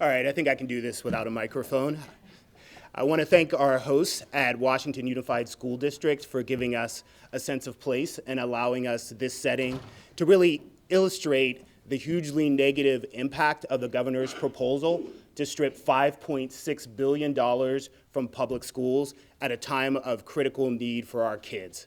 All right, I think I can do this without a microphone. I want to thank our hosts at Washington Unified School District for giving us a sense of place and allowing us this setting to really illustrate the hugely negative impact of the governor's proposal to strip $5.6 billion from public schools at a time of critical need for our kids.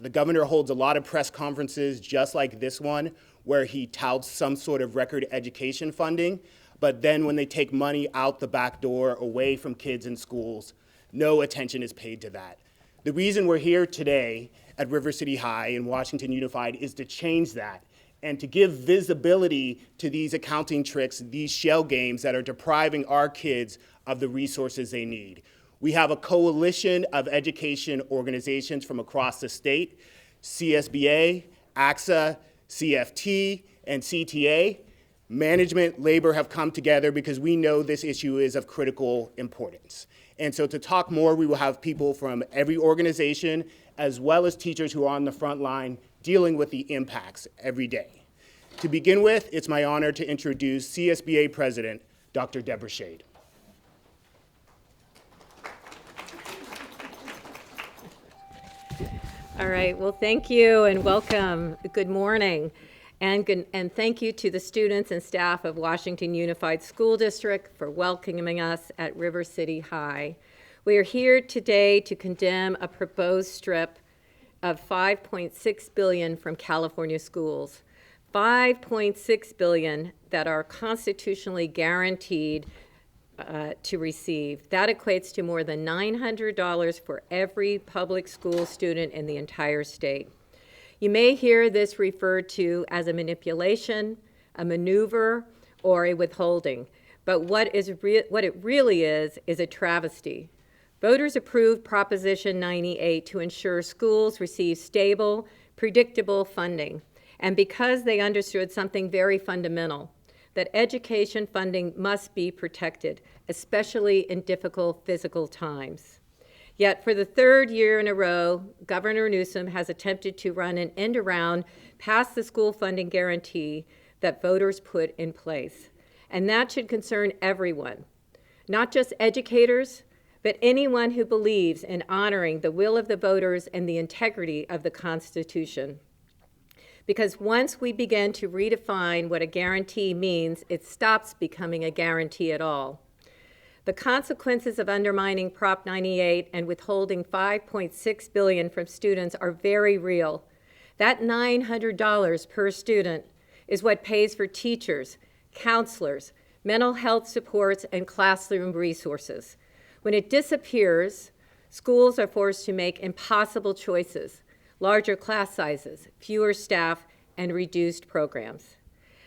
The governor holds a lot of press conferences just like this one where he touts some sort of record education funding, but then when they take money out the back door away from kids in schools, no attention is paid to that. The reason we're here today at River City High in Washington Unified is to change that and to give visibility to these accounting tricks, these shell games that are depriving our kids of the resources they need. We have a coalition of education organizations from across the state, CSBA, AXA, CFT, and CTA. Management, labor have come together because we know this issue is of critical importance. And so to talk more, we will have people from every organization, as well as teachers who are on the front line dealing with the impacts every day. To begin with, it's my honor to introduce CSBA President Dr. Debra Schade. All right, well, thank you and welcome. Good morning. And thank you to the students and staff of Washington Unified School District for welcoming us at River City High. We are here today to condemn a proposed strip of $5.6 billion from California schools. $5.6 billion that are constitutionally guaranteed to receive. That equates to more than $900 for every public school student in the entire state. You may hear this referred to as a manipulation, a maneuver, or a withholding. But what it really is a travesty. Voters approved Proposition 98 to ensure schools receive stable, predictable funding. And because they understood something very fundamental, that education funding must be protected, especially in difficult physical times. Yet for the third year in a row, Governor Newsom has attempted to run an end around past the school funding guarantee that voters put in place. And that should concern everyone, not just educators, but anyone who believes in honoring the will of the voters and the integrity of the Constitution. Because once we begin to redefine what a guarantee means, it stops becoming a guarantee at all. The consequences of undermining Prop 98 and withholding $5.6 billion from students are very real. That $900 per student is what pays for teachers, counselors, mental health supports, and classroom resources. When it disappears, schools are forced to make impossible choices: larger class sizes, fewer staff, and reduced programs.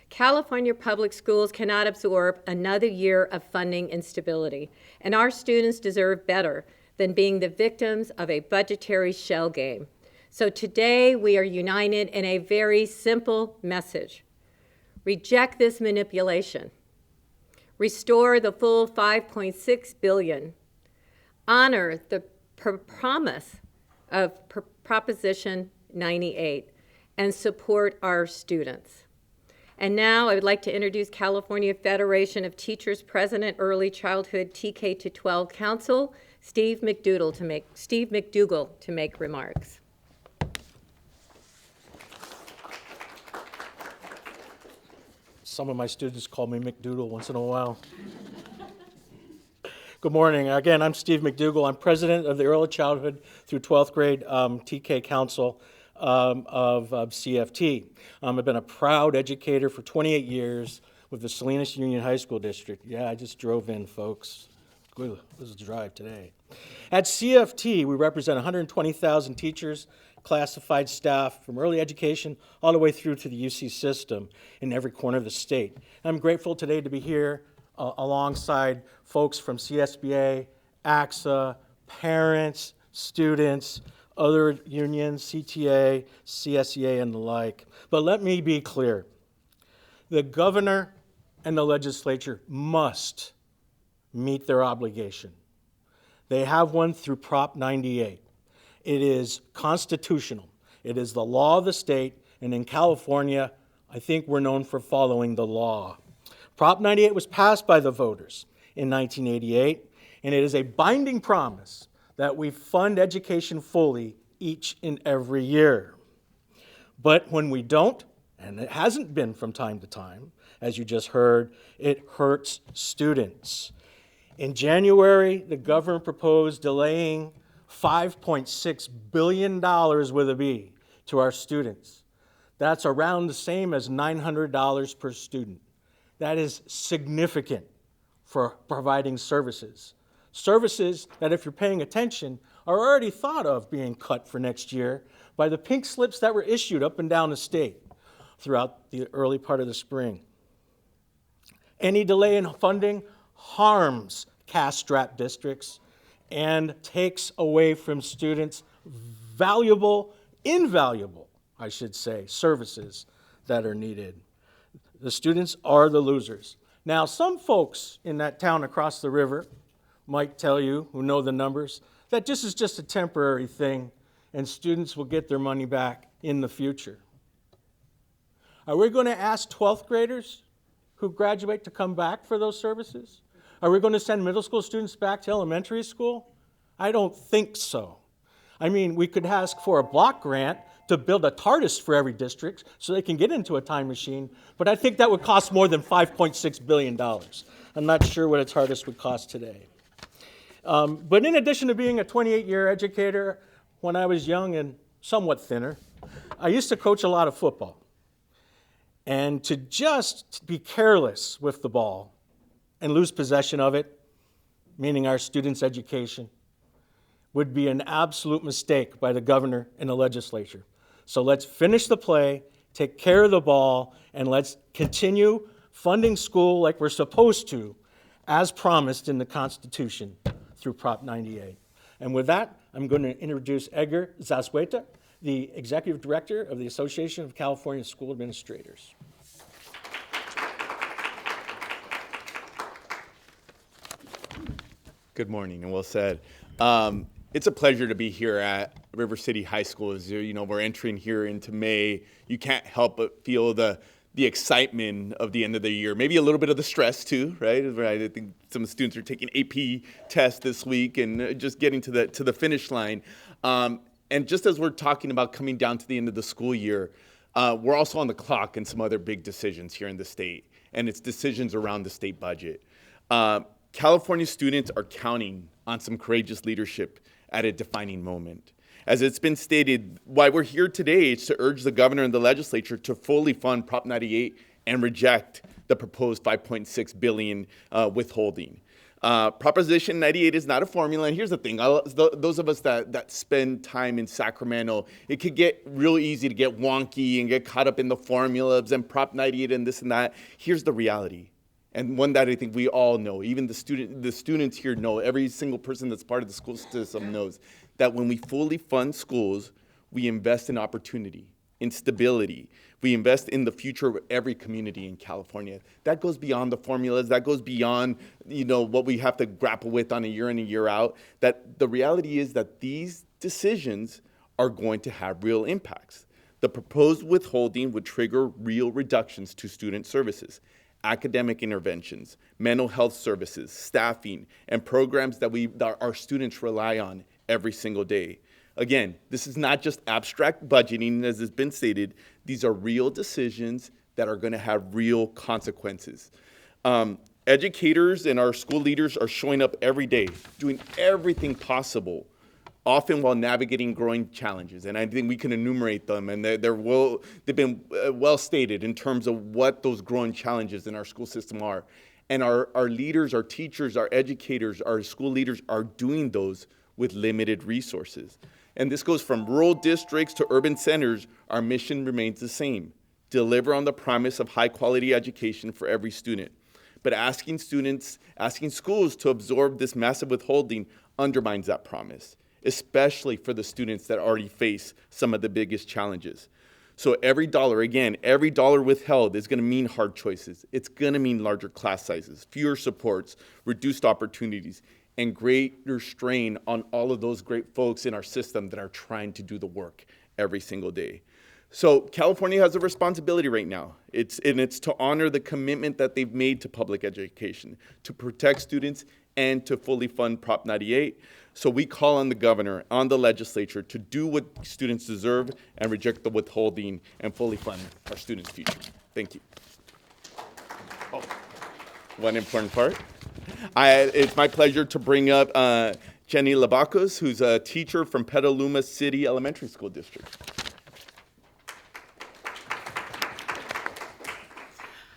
California public schools cannot absorb another year of funding instability, and our students deserve better than being the victims of a budgetary shell game. So today we are united in a very simple message. Reject this manipulation. Restore the full $5.6 billion. Honor the promise of Proposition 98 and support our students. And now I would like to introduce California Federation of Teachers President, Early Childhood TK-12 Council, Steve McDougall to make remarks. Some of my students call me McDoodle once in a while. Good morning. Again, I'm Steve McDougall. I'm president of the Early Childhood through 12th grade TK Council of CFT. I've been a proud educator for 28 years with the Salinas Union High School District. Yeah, I just drove in, folks. Ooh, this is a drive today. At CFT, we represent 120,000 teachers, classified staff from early education all the way through to the UC system in every corner of the state. I'm grateful today to be here alongside folks from CSBA, AXA, parents, students, other unions, CTA, CSEA, and the like. But let me be clear. The governor and the legislature must meet their obligation. They have one through Prop 98. It is constitutional. It is the law of the state, and in California, I think we're known for following the law. Prop 98 was passed by the voters in 1988, and it is a binding promise that we fund education fully each and every year. But when we don't, and it hasn't been from time to time, as you just heard, it hurts students. In January, the governor proposed delaying $5.6 billion with a B to our students. That's around the same as $900 per student. That is significant for providing services. Services that, if you're paying attention, are already thought of being cut for next year by the pink slips that were issued up and down the state throughout the early part of the spring. Any delay in funding harms cash-strapped districts and takes away from students invaluable, I should say, services that are needed. The students are the losers. Now, some folks in that town across the river might tell you, who know the numbers, that this is just a temporary thing and students will get their money back in the future. Are we going to ask 12th graders who graduate to come back for those services? Are we going to send middle school students back to elementary school? I don't think so. I mean, we could ask for a block grant to build a TARDIS for every district so they can get into a time machine, but I think that would cost more than $5.6 billion. I'm not sure what a TARDIS would cost today. But in addition to being a 28-year educator, when I was young and somewhat thinner, I used to coach a lot of football. And to just be careless with the ball and lose possession of it, meaning our students' education, would be an absolute mistake by the governor and the legislature. So let's finish the play, take care of the ball, and let's continue funding school like we're supposed to, as promised in the Constitution through Prop 98. And with that, I'm going to introduce Edgar Zazueta, the Executive Director of the Association of California School Administrators. Good morning, and well said. It's a pleasure to be here at River City High School. As you know, we're entering here into May. You can't help but feel the excitement of the end of the year. Maybe a little bit of the stress too, right? I think some students are taking AP tests this week and just getting to the finish line. And just as we're talking about coming down to the end of the school year, we're also on the clock in some other big decisions here in the state, and it's decisions around the state budget. California students are counting on some courageous leadership at a defining moment. As it's been stated, why we're here today is to urge the governor and the legislature to fully fund Prop 98 and reject the proposed $5.6 billion withholding. Proposition 98 is not a formula, and here's the thing. Those of us that spend time in Sacramento, it could get real easy to get wonky and get caught up in the formulas and Prop 98 and this and that. Here's the reality, and one that I think we all know, even the students here know, every single person that's part of the school system knows, that when we fully fund schools, we invest in opportunity, in stability. We invest in the future of every community in California. That goes beyond the formulas. That goes beyond, what we have to grapple with on a year in and year out. That the reality is that these decisions are going to have real impacts. The proposed withholding would trigger real reductions to student services, academic interventions, mental health services, staffing, and programs that our students rely on every single day. Again, this is not just abstract budgeting, as has been stated. These are real decisions that are going to have real consequences. Educators and our school leaders are showing up every day, doing everything possible, often while navigating growing challenges. And I think we can enumerate them, and they've been well stated in terms of what those growing challenges in our school system are. And our leaders, our teachers, our educators, our school leaders are doing those with limited resources. And this goes from rural districts to urban centers. Our mission remains the same: deliver on the promise of high quality education for every student. But asking schools to absorb this massive withholding undermines that promise, especially for the students that already face some of the biggest challenges. So every dollar withheld is going to mean hard choices. It's going to mean larger class sizes, fewer supports, reduced opportunities, and greater strain on all of those great folks in our system that are trying to do the work every single day. So California has a responsibility right now. It's to honor the commitment that they've made to public education, to protect students, and to fully fund Prop 98. So we call on the governor, on the legislature, to do what students deserve and reject the withholding and fully fund our students' future. Thank you. Oh, one important part. It's my pleasure to bring up Jenny Labacos, who's a teacher from Petaluma City Elementary School District.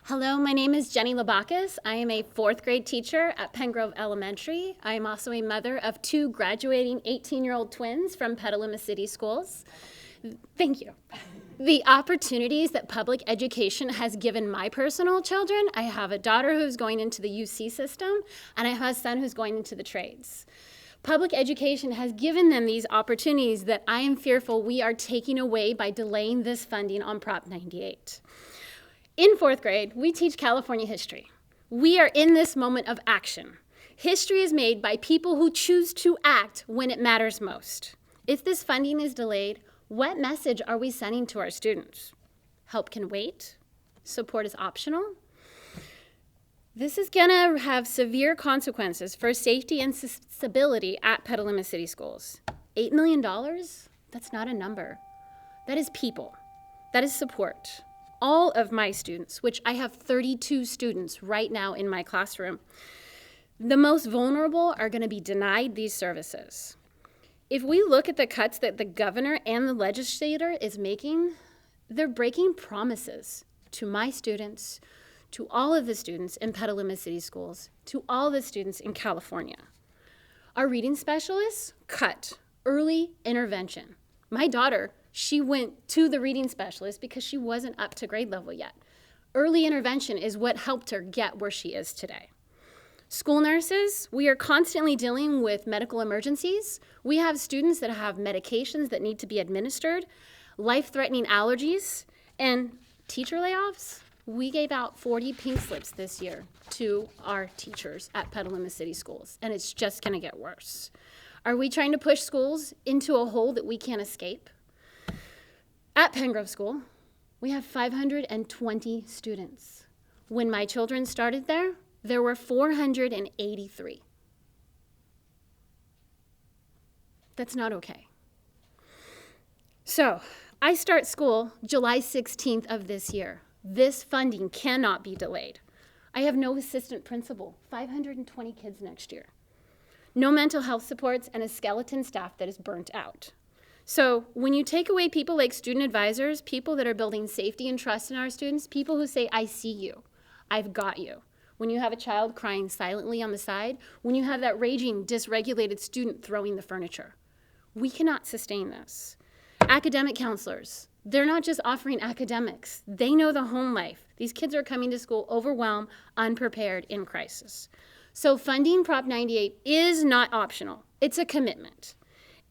Hello, my name is Jenny Labacus. I am a 4th grade teacher at Pengrove Elementary. I am also a mother of 2 graduating 18-year-old twins from Petaluma City Schools. Thank you. The opportunities that public education has given my personal children, I have a daughter who's going into the UC system, and I have a son who's going into the trades. Public education has given them these opportunities that I am fearful we are taking away by delaying this funding on Prop 98. In 4th grade, we teach California history. We are in this moment of action. History is made by people who choose to act when it matters most. If this funding is delayed, what message are we sending to our students? Help can wait? Support is optional? This is gonna have severe consequences for safety and stability at Petaluma City Schools. $8 million? That's not a number. That is people. That is support. All of my students, which I have 32 students right now in my classroom, the most vulnerable are going to be denied these services. If we look at the cuts that the governor and the legislator is making, they're breaking promises to my students, to all of the students in Petaluma City Schools, to all the students in California. Our reading specialists cut early intervention. My daughter, she went to the reading specialist because she wasn't up to grade level yet. Early intervention is what helped her get where she is today. School nurses, we are constantly dealing with medical emergencies. We have students that have medications that need to be administered, life-threatening allergies, and teacher layoffs. We gave out 40 pink slips this year to our teachers at Petaluma City Schools, and it's just gonna get worse. Are we trying to push schools into a hole that we can't escape? At Pengrove School, we have 520 students. When my children started there, there were 483. That's not okay. So, I start school July 16th of this year. This funding cannot be delayed. I have no assistant principal, 520 kids next year. No mental health supports and a skeleton staff that is burnt out. So when you take away people like student advisors, people that are building safety and trust in our students, people who say, I see you, I've got you. When you have a child crying silently on the side, when you have that raging, dysregulated student throwing the furniture, we cannot sustain this. Academic counselors, they're not just offering academics. They know the home life. These kids are coming to school overwhelmed, unprepared, in crisis. So funding Prop 98 is not optional. It's a commitment.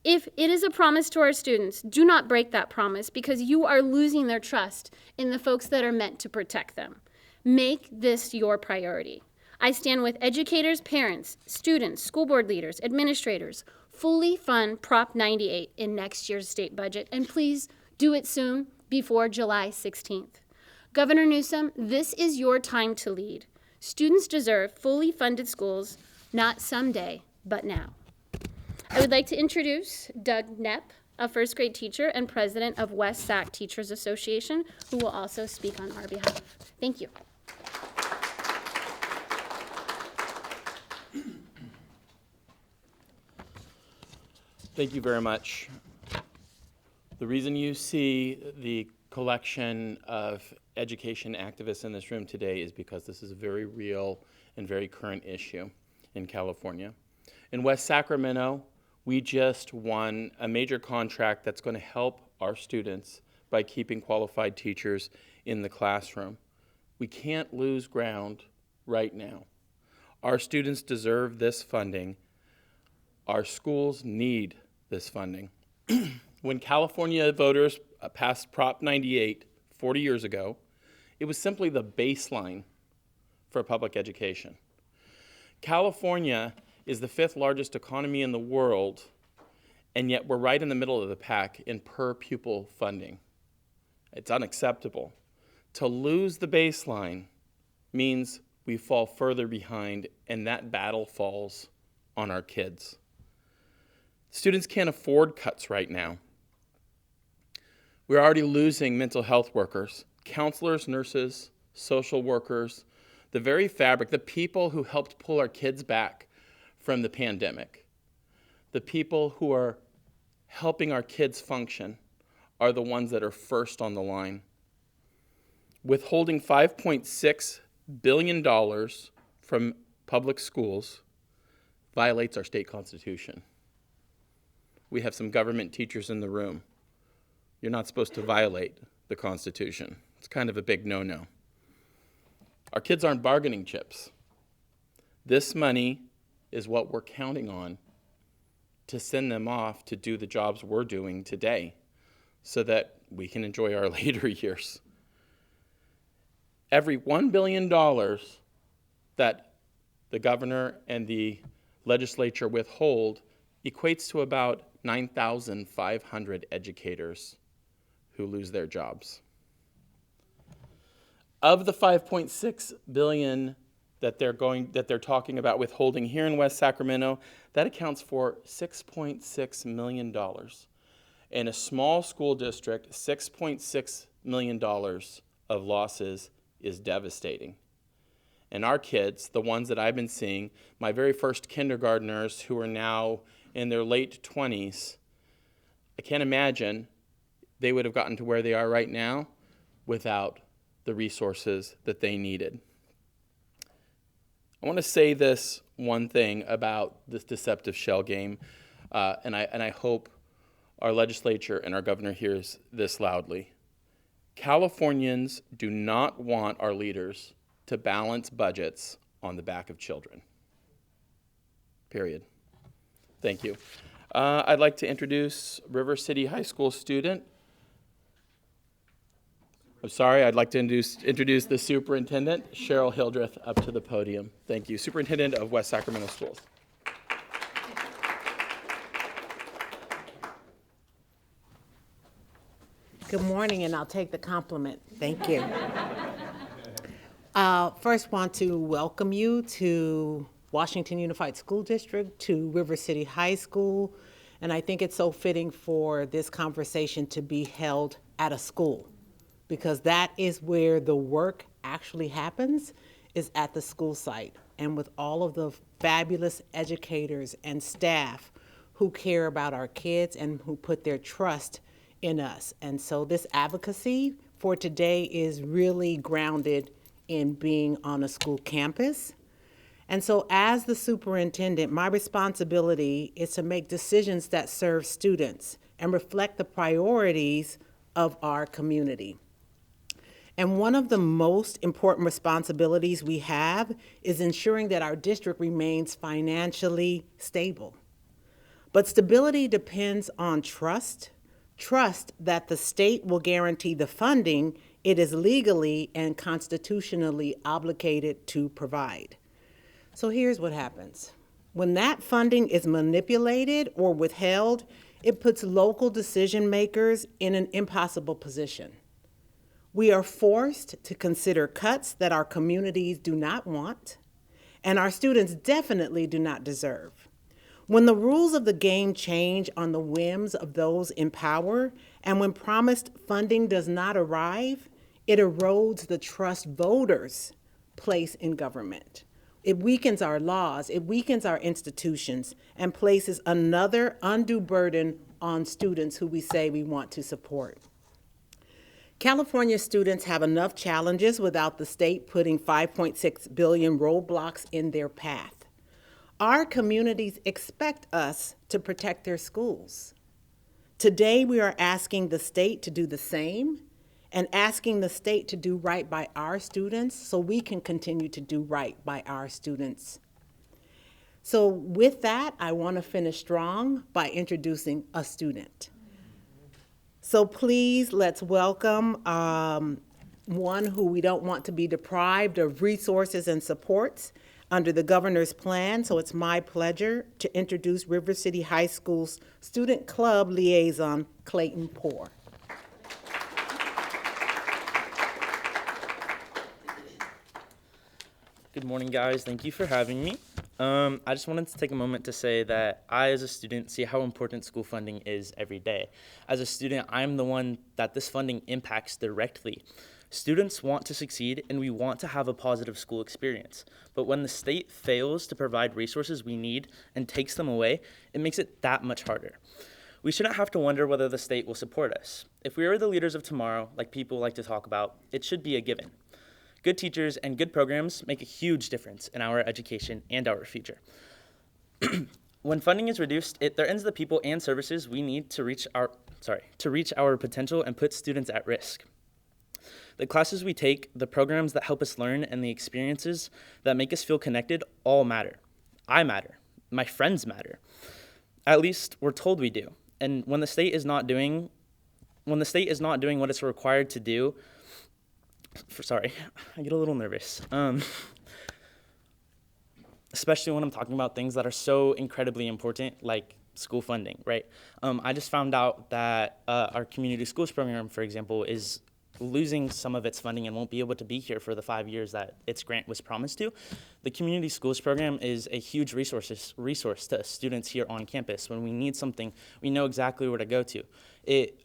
If it is a promise to our students, do not break that promise because you are losing their trust in the folks that are meant to protect them. Make this your priority. I stand with educators, parents, students, school board leaders, administrators. Fully fund Prop 98 in next year's state budget, and please do it soon before July 16th. Governor Newsom, this is your time to lead. Students deserve fully funded schools, not someday, but now. I would like to introduce Doug Knepp, a first grade teacher and president of West Sac Teachers Association, who will also speak on our behalf. Thank you. Thank you very much. The reason you see the collection of education activists in this room today is because this is a very real and very current issue in California. In West Sacramento, we just won a major contract that's going to help our students by keeping qualified teachers in the classroom. We can't lose ground right now. Our students deserve this funding. Our schools need this funding. When California voters passed Prop 98 40 years ago, it was simply the baseline for public education. California is the 5th largest economy in the world, and yet we're right in the middle of the pack in per pupil funding. It's unacceptable. To lose the baseline means we fall further behind, and that battle falls on our kids. Students can't afford cuts right now. We're already losing mental health workers, counselors, nurses, social workers, the very fabric, the people who helped pull our kids back from the pandemic. The people who are helping our kids function are the ones that are first on the line. Withholding $5.6 billion from public schools violates our state constitution. We have some government teachers in the room. You're not supposed to violate the Constitution. It's kind of a big no-no. Our kids aren't bargaining chips. This money is what we're counting on to send them off to do the jobs we're doing today so that we can enjoy our later years. Every $1 billion that the governor and the legislature withhold equates to about 9,500 educators who lose their jobs. Of the $5.6 billion that they're talking about withholding here in West Sacramento, that accounts for $6.6 million. In a small school district, $6.6 million of losses is devastating. And our kids, the ones that I've been seeing, my very first kindergartners who are now in their late 20s, I can't imagine they would have gotten to where they are right now without the resources that they needed. I want to say this one thing about this deceptive shell game, and I hope our legislature and our governor hears this loudly. Californians do not want our leaders to balance budgets on the back of children. Period. Thank you. I'd like to introduce River City High School student. I'd like to introduce the superintendent, Cheryl Hildreth, up to the podium. Thank you. Superintendent of West Sacramento Schools. Good morning, and I'll take the compliment. Thank you. First, want to welcome you to Washington Unified School District, to River City High School, and I think it's so fitting for this conversation to be held at a school, because that is where the work actually happens, is at the school site, and with all of the fabulous educators and staff who care about our kids and who put their trust in us. And so this advocacy for today is really grounded in being on a school campus. And so as the superintendent, my responsibility is to make decisions that serve students and reflect the priorities of our community. And one of the most important responsibilities we have is ensuring that our district remains financially stable. But stability depends on trust that the state will guarantee the funding it is legally and constitutionally obligated to provide. So here's what happens. When that funding is manipulated or withheld, it puts local decision makers in an impossible position. We are forced to consider cuts that our communities do not want, and our students definitely do not deserve. When the rules of the game change on the whims of those in power, and when promised funding does not arrive, it erodes the trust voters place in government. It weakens our laws, it weakens our institutions, and places another undue burden on students who we say we want to support. California students have enough challenges without the state putting 5.6 billion roadblocks in their path. Our communities expect us to protect their schools. Today, we are asking the state to do the same and asking the state to do right by our students so we can continue to do right by our students. So with that, I want to finish strong by introducing a student. So please, let's welcome one who we don't want to be deprived of resources and supports under the governor's plan. So it's my pleasure to introduce River City High School's Student Club Liaison, Clayton Poore. Good morning, guys. Thank you for having me. I just wanted to take a moment to say that I, as a student, see how important school funding is every day. As a student, I'm the one that this funding impacts directly. Students want to succeed, and we want to have a positive school experience. But when the state fails to provide resources we need and takes them away, it makes it that much harder. We shouldn't have to wonder whether the state will support us. If we are the leaders of tomorrow, like people like to talk about, it should be a given. Good teachers and good programs make a huge difference in our education and our future. When funding is reduced, it threatens the people and services we need to reach our potential and put students at risk. The classes we take, the programs that help us learn, and the experiences that make us feel connected all matter. I matter. My friends matter. At least we're told we do. And when the state is not doing what it's required to do, I get a little nervous. Especially when I'm talking about things that are so incredibly important, like school funding, right? I just found out that our community schools program, for example, is losing some of its funding and won't be able to be here for the 5 years that its grant was promised to. The community schools program is a huge resource to students here on campus. When we need something, we know exactly where to go to. It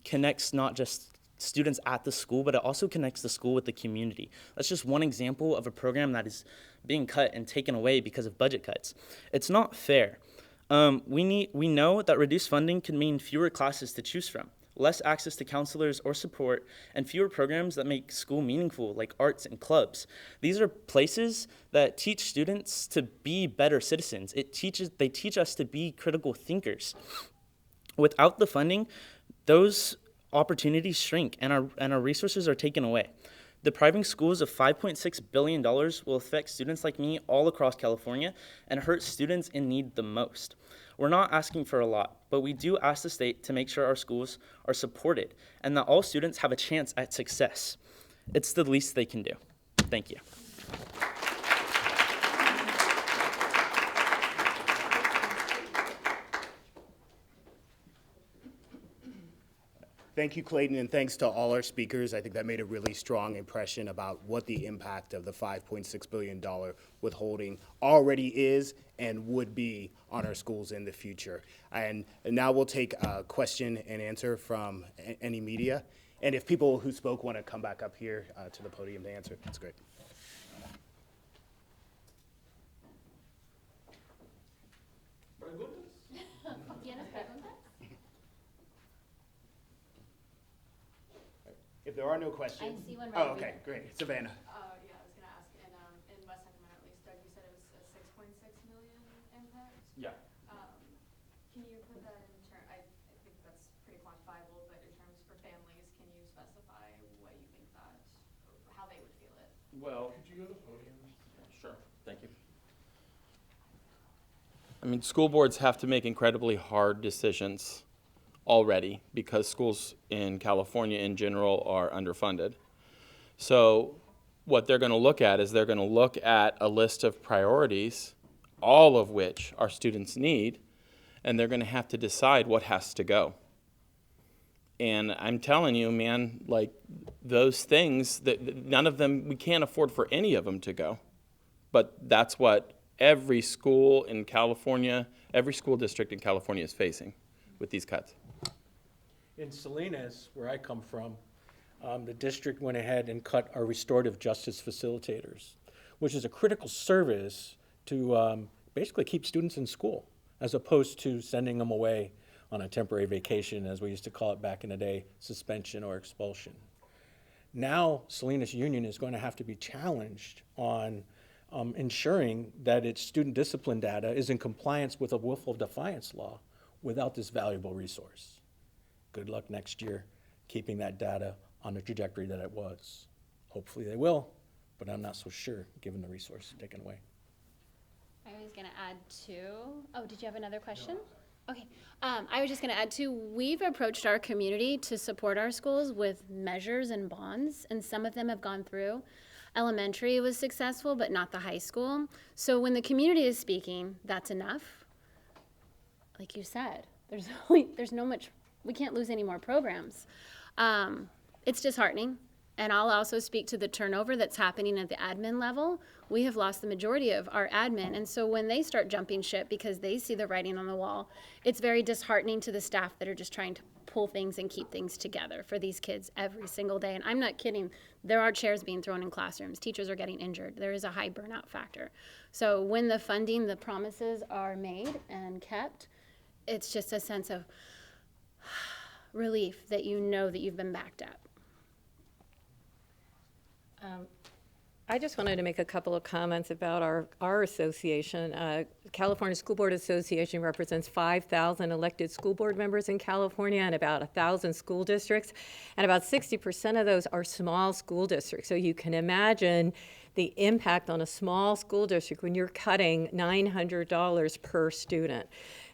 connects not just students at the school, but it also connects the school with the community. That's just one example of a program that is being cut and taken away because of budget cuts. It's not fair. We know that reduced funding can mean fewer classes to choose from, less access to counselors or support, and fewer programs that make school meaningful, like arts and clubs. These are places that teach students to be better citizens. They teach us to be critical thinkers. Without the funding, those opportunities shrink and our resources are taken away. Depriving schools of $5.6 billion will affect students like me all across California and hurt students in need the most. We're not asking for a lot, but we do ask the state to make sure our schools are supported and that all students have a chance at success. It's the least they can do. Thank you. Thank you, Clayton, and thanks to all our speakers. I think that made a really strong impression about what the impact of the $5.6 billion withholding already is and would be on our schools in the future. And now we'll take a question and answer from any media. And if people who spoke want to come back up here to the podium to answer, that's great. If there are no questions. I see one right Oh, over okay, here. great. Savannah. Yeah, I was gonna ask, in West Sacramento at least, Doug, you said it was a 6.6 million impact? Yeah. Can you put that in I think that's pretty quantifiable, but in terms for families, can you specify what you think that, or how they would feel it? Well, Could you go to the podium? sure. Thank you. I mean, school boards have to make incredibly hard decisions already because schools in California in general are underfunded. So what they're going to look at is they're going to look at a list of priorities, all of which our students need, and they're going to have to decide what has to go. And I'm telling you, man, like those things, that none of them, we can't afford for any of them to go. But that's what every school in California, every school district in California is facing with these cuts. In Salinas, where I come from, the district went ahead and cut our restorative justice facilitators, which is a critical service to basically keep students in school, as opposed to sending them away on a temporary vacation, as we used to call it back in the day, suspension or expulsion. Now, Salinas Union is going to have to be challenged on ensuring that its student discipline data is in compliance with a willful defiance law without this valuable resource. Good luck next year keeping that data on the trajectory that it was. Hopefully they will, but I'm not so sure given the resource taken away. I was going to add too. Oh, did you have another question? Okay. I was just going to add too, we've approached our community to support our schools with measures and bonds, and some of them have gone through. Elementary was successful, but not the high school. So when the community is speaking, that's enough. Like you said, there's no much, we can't lose any more programs. It's disheartening. And I'll also speak to the turnover that's happening at the admin level. We have lost the majority of our admin. And so when they start jumping ship because they see the writing on the wall, it's very disheartening to the staff that are just trying to pull things and keep things together for these kids every single day. And I'm not kidding. There are chairs being thrown in classrooms. Teachers are getting injured. There is a high burnout factor. So when the funding, the promises are made and kept, it's just a sense of relief that you know that you've been backed up. I just wanted to make a couple of comments about our association. California School Board Association represents 5,000 elected school board members in California and about 1,000 school districts, and about 60% of those are small school districts. So you can imagine the impact on a small school district when you're cutting $900 per student.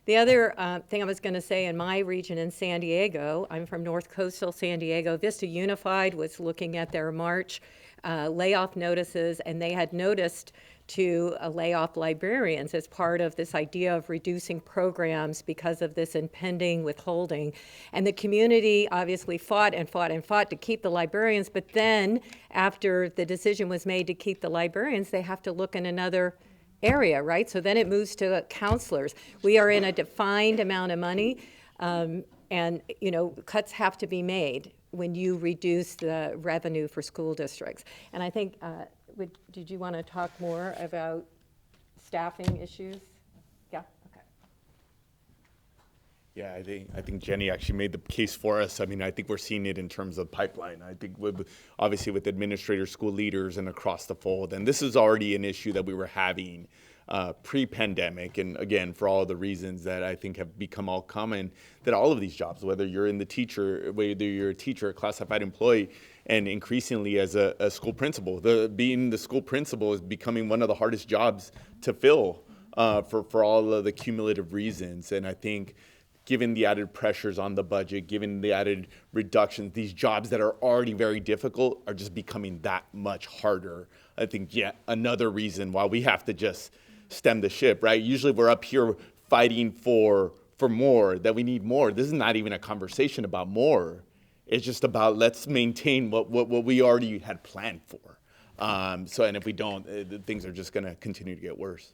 The other thing I was going to say, in my region in San Diego, I'm from North Coastal San Diego, Vista Unified was looking at their March layoff notices, and they had noticed to lay off librarians as part of this idea of reducing programs because of this impending withholding. And the community obviously fought and fought and fought to keep the librarians, but then after the decision was made to keep the librarians, they have to look in another area, right? So then it moves to counselors. We are in a defined amount of money, and cuts have to be made when you reduce the revenue for school districts. And I think, did you want to talk more about staffing issues? Yeah, okay. Yeah, I think Jenny actually made the case for us. I mean, I think we're seeing it in terms of pipeline. I think obviously with administrators, school leaders, and across the fold. And this is already an issue that we were having pre-pandemic, and again, for all the reasons that I think have become all common, that all of these jobs, whether you're a teacher, a classified employee, and increasingly as a school principal, being the school principal is becoming one of the hardest jobs to fill for all of the cumulative reasons. And I think given the added pressures on the budget, given the added reductions, these jobs that are already very difficult are just becoming that much harder. I think yet another reason why we have to just stem the ship, right? Usually we're up here fighting for more, that we need more. This is not even a conversation about more. It's just about let's maintain what we already had planned for. And if we don't, things are just gonna continue to get worse.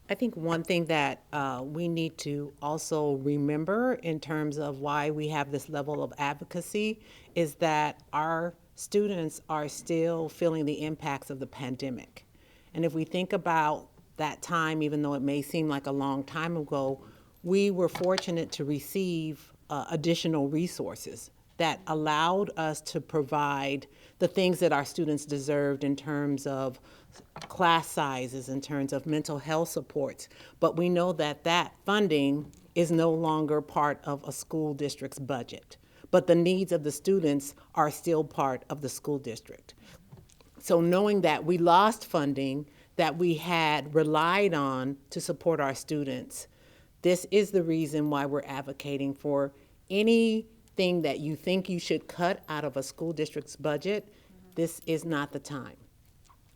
I think one thing that we need to also remember in terms of why we have this level of advocacy is that our students are still feeling the impacts of the pandemic. And if we think about that time, even though it may seem like a long time ago, we were fortunate to receive additional resources that allowed us to provide the things that our students deserved in terms of class sizes, in terms of mental health supports. But we know that that funding is no longer part of a school district's budget. But the needs of the students are still part of the school district. So knowing that we lost funding that we had relied on to support our students, this is the reason why we're advocating for anything that you think you should cut out of a school district's budget. This is not the time.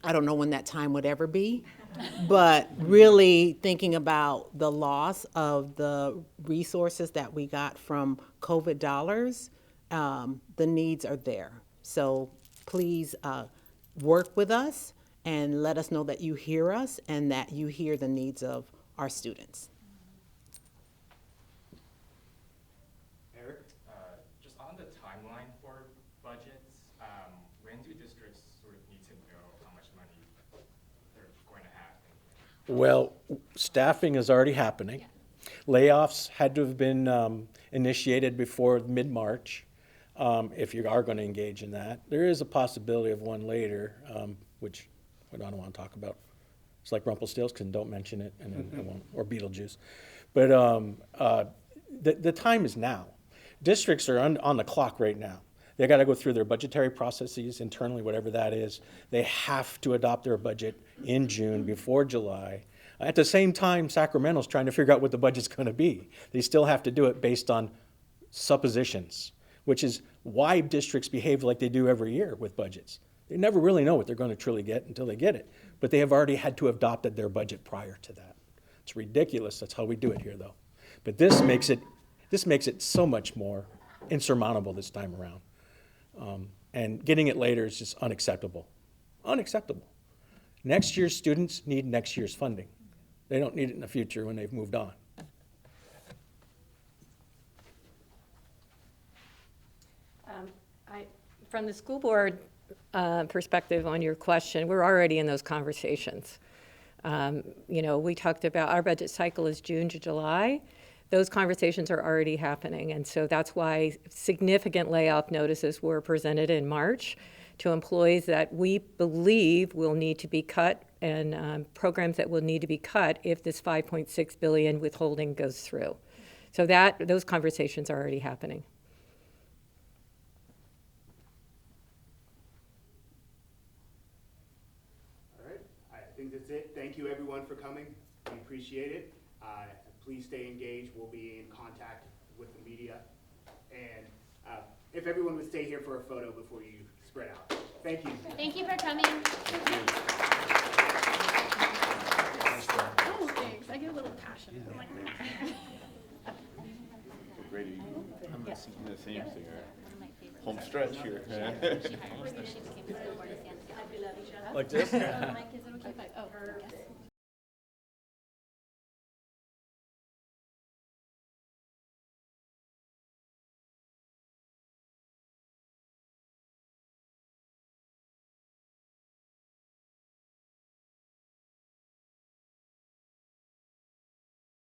I don't know when that time would ever be, but really thinking about the loss of the resources that we got from COVID dollars, the needs are there. So please work with us and let us know that you hear us and that you hear the needs of our students. Eric, just on the timeline for budgets, when do districts sort of need to know how much money they're going to have? Well, staffing is already happening. Layoffs had to have been initiated before mid-March, if you are going to engage in that. There is a possibility of one later, which I don't want to talk about. It's like Rumpelstiltskin, don't mention it, and then it won't, or Beetlejuice. But the time is now. Districts are on the clock right now. They got to go through their budgetary processes internally, whatever that is. They have to adopt their budget in June before July. At the same time, Sacramento's trying to figure out what the budget's going to be. They still have to do it based on suppositions, which is why districts behave like they do every year with budgets. They never really know what they're going to truly get until they get it. But they have already had to have adopted their budget prior to that. It's ridiculous. That's how we do it here, though. But this makes it so much more insurmountable this time around. And getting it later is just unacceptable. Unacceptable. Next year's students need next year's funding. They don't need it in the future when they've moved on. From the school board perspective on your question, we're already in those conversations. We talked about our budget cycle is June to July. Those conversations are already happening, and so that's why significant layoff notices were presented in March to employees that we believe will need to be cut and programs that will need to be cut if this $5.6 billion withholding goes through. So those conversations are already happening. All right, I think that's it. Thank you everyone for coming. We appreciate it. Please stay engaged. We'll be in contact with the media. And if everyone would stay here for a photo before you spread out. Thank you. Thank you for coming. Oh, thanks. I get a little passionate. I'm the same cigarette. Home stretch here. Like this? My kids are okay, but, oh, yes.